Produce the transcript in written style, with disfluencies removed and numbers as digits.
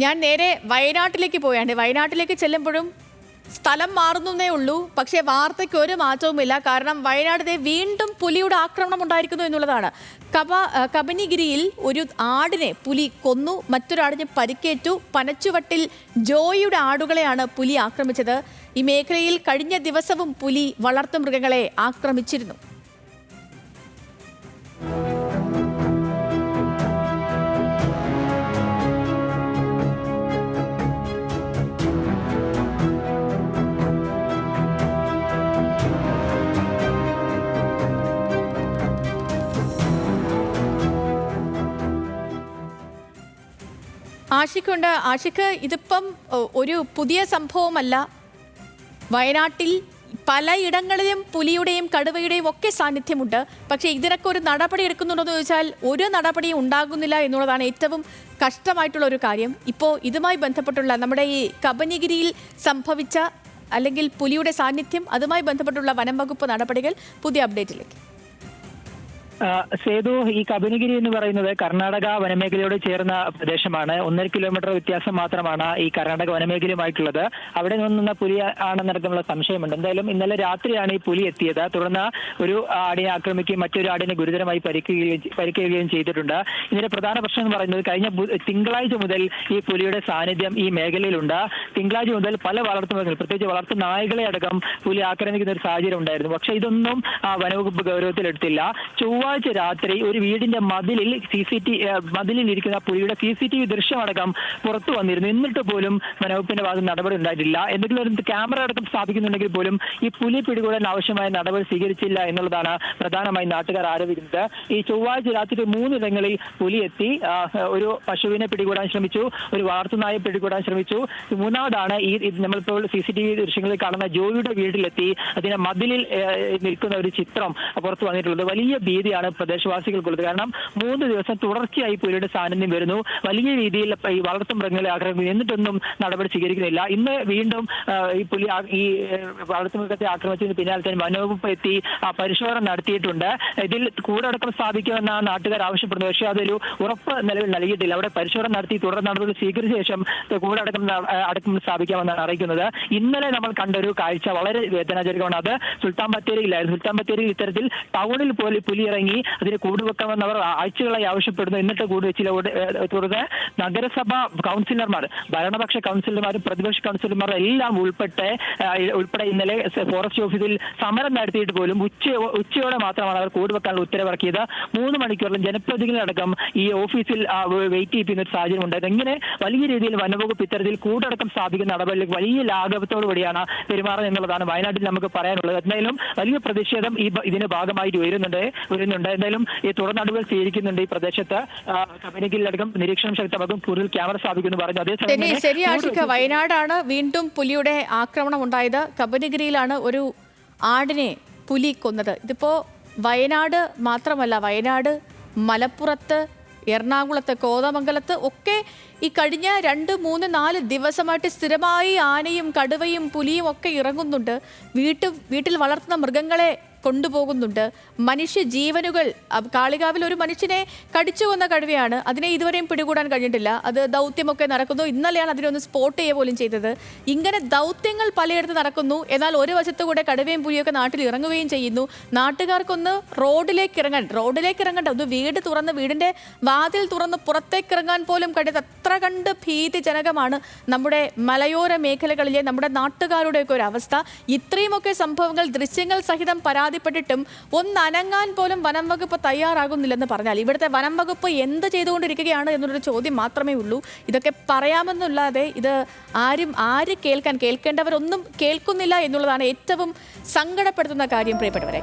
ഞാൻ നേരെ വയനാട്ടിലേക്ക് പോയാണ്. വയനാട്ടിലേക്ക് ചെല്ലുമ്പോഴും സ്ഥലം മാറുന്നേ ഉള്ളൂ, പക്ഷേ വാർത്തയ്ക്ക് ഒരു മാറ്റവുമില്ല. കാരണം വയനാട്ടിലെ വീണ്ടും പുലിയുടെ ആക്രമണം ഉണ്ടായിരിക്കുന്നു എന്നുള്ളതാണ്. കബനിഗിരിയിൽ ഒരു ആടിനെ പുലി കൊന്നു, മറ്റൊരാടിന് പരിക്കേറ്റു. പനച്ചുവട്ടിൽ ജോയിയുടെ ആടുകളെയാണ് പുലി ആക്രമിച്ചത്. ഈ മേഖലയിൽ കഴിഞ്ഞ ദിവസവും പുലി വളർത്തുമൃഗങ്ങളെ ആക്രമിച്ചിരുന്നു. ആഷിഖുണ്ട്. ആഷിഖ്, ഇതിപ്പം ഒരു പുതിയ സംഭവമല്ല. വയനാട്ടിൽ പലയിടങ്ങളിലും പുലിയുടെയും കടുവയുടെയും ഒക്കെ സാന്നിധ്യമുണ്ട്. പക്ഷേ ഇതിനൊക്കെ ഒരു നടപടി എടുക്കുന്നുണ്ടോ എന്ന് ചോദിച്ചാൽ ഒരു നടപടിയും ഉണ്ടാകുന്നില്ല എന്നുള്ളതാണ് ഏറ്റവും കഷ്ടമായിട്ടുള്ള ഒരു കാര്യം. ഇപ്പോൾ ഇതുമായി ബന്ധപ്പെട്ടുള്ള നമ്മുടെ ഈ കബനിഗിരിയിൽ സംഭവിച്ച അല്ലെങ്കിൽ പുലിയുടെ സാന്നിധ്യം, അതുമായി ബന്ധപ്പെട്ടുള്ള വനം വകുപ്പ് നടപടികൾ പുതിയ അപ്ഡേറ്റിലേക്ക്. സേതു, ഈ കബനിഗിരി എന്ന് പറയുന്നത് കർണാടക വനമേഖലയോട് ചേർന്ന പ്രദേശമാണ്. 1.5 കിലോമീറ്റർ വ്യത്യാസം മാത്രമാണ് ഈ കർണാടക വനമേഖലയുമായിട്ടുള്ളത്. അവിടെ നിന്നുള്ള പുലി ആണെന്നടക്കമുള്ള സംശയമുണ്ട്. എന്തായാലും ഇന്നലെ രാത്രിയാണ് ഈ പുലി എത്തിയത്. തുടർന്ന് ഒരു ആടിനെ ആക്രമിക്കുകയും മറ്റൊരു ആടിനെ ഗുരുതരമായി പരിക്കുകയും ചെയ്തിട്ടുണ്ട്. ഇതിന്റെ പ്രധാന പ്രശ്നം എന്ന് പറയുന്നത് കഴിഞ്ഞ തിങ്കളാഴ്ച മുതൽ ഈ പുലിയുടെ സാന്നിധ്യം ഈ മേഖലയിലുണ്ട്. തിങ്കളാഴ്ച മുതൽ പല വളർത്തുമൃഗങ്ങൾ, പ്രത്യേകിച്ച് വളർത്തു നായകളെ അടക്കം പുലി ആക്രമിക്കുന്ന ഒരു സാഹചര്യം ഉണ്ടായിരുന്നു. പക്ഷേ ഇതൊന്നും വനവകുപ്പ് ഗൗരവത്തിലെടുത്തില്ല. ചൊവ്വാഴ്ച രാത്രി ഒരു വീടിന്റെ മതിലിൽ ഇരിക്കുന്ന പുലിയുടെ CCTV ദൃശ്യമടക്കം പുറത്തു വന്നിരുന്നു. എന്നിട്ട് പോലും വനവകുപ്പിന്റെ ഭാഗത്ത് നടപടി ഉണ്ടായിട്ടില്ല. എന്തെങ്കിലും ഒരു ക്യാമറ അടക്കം സ്ഥാപിക്കുന്നുണ്ടെങ്കിൽ പോലും ഈ പുലി പിടികൂടാൻ ആവശ്യമായ നടപടി സ്വീകരിച്ചില്ല എന്നുള്ളതാണ് പ്രധാനമായും നാട്ടുകാർ ആരോപിക്കുന്നത്. ഈ ചൊവ്വാഴ്ച രാത്രി 3 ഇടങ്ങളിൽ പുലി എത്തി. ഒരു പശുവിനെ പിടികൂടാൻ ശ്രമിച്ചു, ഒരു വളർത്തുനായെ പിടികൂടാൻ ശ്രമിച്ചു. മൂന്നാമതാണ് ഈ നമ്മളിപ്പോൾ CCTV ദൃശ്യങ്ങളിൽ കാണുന്ന ജോയിയുടെ വീട്ടിലെത്തി അതിനെ മതിലിൽ നിൽക്കുന്ന ഒരു ചിത്രം പുറത്തു വന്നിട്ടുള്ളത്. വലിയ ഭീതിയാണ് പ്രദേശവാസികൾക്കുള്ളത്. കാരണം 3 ദിവസം തുടർച്ചയായി പുലിയുടെ സാന്നിധ്യം വരുന്നു. വലിയ രീതിയിൽ ഈ വളർത്തുമൃഗങ്ങളെ ആക്രമിക്കുന്നു, എന്നിട്ടൊന്നും നടപടി സ്വീകരിക്കുന്നില്ല. ഇന്ന് വീണ്ടും ഈ പുലി ഈ വളർത്തുമൃഗത്തെ ആക്രമിച്ചതിന് പിന്നാലെ തന്നെ വനവകുപ്പ് എത്തി പരിശോധന നടത്തിയിട്ടുണ്ട്. ഇതിൽ കൂടടക്കം സ്ഥാപിക്കുമെന്ന നാട്ടുകാർ ആവശ്യപ്പെടുന്നു. പക്ഷേ അതൊരു ഉറപ്പ് നിലവിൽ നൽകിയിട്ടില്ല. അവിടെ പരിശോധന നടത്തി തുടർ നടപടി സ്വീകരിച്ച ശേഷം കൂടടക്കം സ്ഥാപിക്കാമെന്നാണ് അറിയിക്കുന്നത്. ഇന്നലെ നമ്മൾ കണ്ട ഒരു കാഴ്ച വളരെ വേദനാജനകമാണ്. അത് സുൽത്താൻ ബത്തേരിയിലായിരുന്നു. സുൽത്താൻ ബത്തേരിയിൽ ഇത്തരത്തിൽ ടൗണിൽ പോലെ പുലി ഇറങ്ങി അതിന് കൂടുവെക്കണമെന്ന് അവർ ആഴ്ചകളായി ആവശ്യപ്പെടുന്നു. എന്നിട്ട് കൂട് വെച്ചില്ല. തുടർന്ന് നഗരസഭ കൗൺസിലർമാർ, ഭരണപക്ഷ കൗൺസിലർമാരും പ്രതിപക്ഷ കൗൺസിലർമാരും എല്ലാം ഉൾപ്പെടെ ഇന്നലെ ഫോറസ്റ്റ് ഓഫീസിൽ സമരം നടത്തിയിട്ട് പോലും ഉച്ചയോടെ മാത്രമാണ് അവർ കൂടുവെക്കാനുള്ള ഉത്തരവിറക്കിയത്. 3 മണിക്കൂറിലും ജനപ്രതിനിധികളടക്കം ഈ ഓഫീസിൽ വെയിറ്റ് ചെയ്യിപ്പിക്കുന്ന ഒരു സാഹചര്യം ഉണ്ടായത്. ഇങ്ങനെ വലിയ രീതിയിൽ വനവകുപ്പ് ഇത്തരത്തിൽ കൂടടക്കം സ്ഥാപിക്കുന്ന നടപടിയിൽ വലിയ ലാഘവത്തോടു കൂടിയാണ് പെരുമാറുന്നത് എന്നുള്ളതാണ് വയനാട്ടിൽ നമുക്ക് പറയാനുള്ളത്. എന്തായാലും വലിയ പ്രതിഷേധം ഇതിന്റെ ഭാഗമായിട്ട് വരുന്നുണ്ട്. എന്തായാലും ഈ തുടർ നടപടികൾ സ്വീകരിക്കുന്നുണ്ട്. ഈ പ്രദേശത്ത് കബനിഗിരിയിലടക്കം നിരീക്ഷണം ശക്തമാക്കും, കൂടുതൽ ക്യാമറ സ്ഥാപിക്കുന്നു പറഞ്ഞു. അതേസമയം ശരി ആഷിഖ്, വയനാടാണ് വീണ്ടും പുലിയുടെ ആക്രമണം ഉണ്ടായത്. കബനിഗിരിയിലാണ് ഒരു ആടിനെ പുലി കൊന്നത്. ഇതിപ്പോ വയനാട് മാത്രമല്ല, വയനാട്, മലപ്പുറത്ത്, എറണാകുളത്ത്, കോതമംഗലത്ത് ഒക്കെ ഈ കഴിഞ്ഞ 2, 3, 4 ദിവസമായിട്ട് സ്ഥിരമായി ആനയും കടുവയും പുലിയും ഒക്കെ ഇറങ്ങുന്നുണ്ട്. വീട്ടിൽ വളർത്തുന്ന മൃഗങ്ങളെ കൊണ്ടുപോകുന്നുണ്ട്. മനുഷ്യ ജീവനുകൾ, കാളികാവിൽ ഒരു മനുഷ്യനെ കടിച്ചു കൊന്ന കടുവയാണ്. അതിനെ ഇതുവരെയും പിടികൂടാൻ കഴിഞ്ഞിട്ടില്ല. അത് ദൗത്യമൊക്കെ നടക്കുന്നു. ഇന്നലെയാണ് അതിനൊന്ന് സ്പോട്ട് ചെയ്യുക പോലും ചെയ്തത്. ഇങ്ങനെ ദൗത്യങ്ങൾ പലയിടത്ത് നടക്കുന്നു. എന്നാൽ ഒരു വശത്തുകൂടെ കടുവയും പുലിയൊക്കെ നാട്ടിൽ ഇറങ്ങുകയും ചെയ്യുന്നു. നാട്ടുകാർക്കൊന്ന് റോഡിലേക്ക് ഇറങ്ങണ്ട, ഒന്ന് വീട് തുറന്ന് വീടിന്റെ വാതിൽ തുറന്ന് പുറത്തേക്ക് ഇറങ്ങാൻ പോലും കഴിയാത്ത അത്ര കണ്ട് ഭീതിജനകമാണ് നമ്മുടെ മലയോര മേഖലകളിലെ നമ്മുടെ നാട്ടുകാരുടെയൊക്കെ ഒരു അവസ്ഥ. ഇത്രയുമൊക്കെ സംഭവങ്ങൾ ദൃശ്യങ്ങൾ സഹിതം പരാതിപ്പെട്ടിട്ടും ഒന്നനങ്ങാൻ പോലും വനം വകുപ്പ് തയ്യാറാകുന്നില്ലെന്ന് പറഞ്ഞാൽ ഇവിടുത്തെ വനം വകുപ്പ് എന്ത് ചെയ്തുകൊണ്ടിരിക്കുകയാണ് എന്നുള്ളൊരു ചോദ്യം മാത്രമേ ഉള്ളൂ. ഇതൊക്കെ പറയാമെന്നല്ലാതെ ഇത് ആര് കേൾക്കേണ്ടവരൊന്നും കേൾക്കുന്നില്ല എന്നുള്ളതാണ് ഏറ്റവും സങ്കടപ്പെടുത്തുന്ന കാര്യം, പ്രിയപ്പെട്ടവരെ.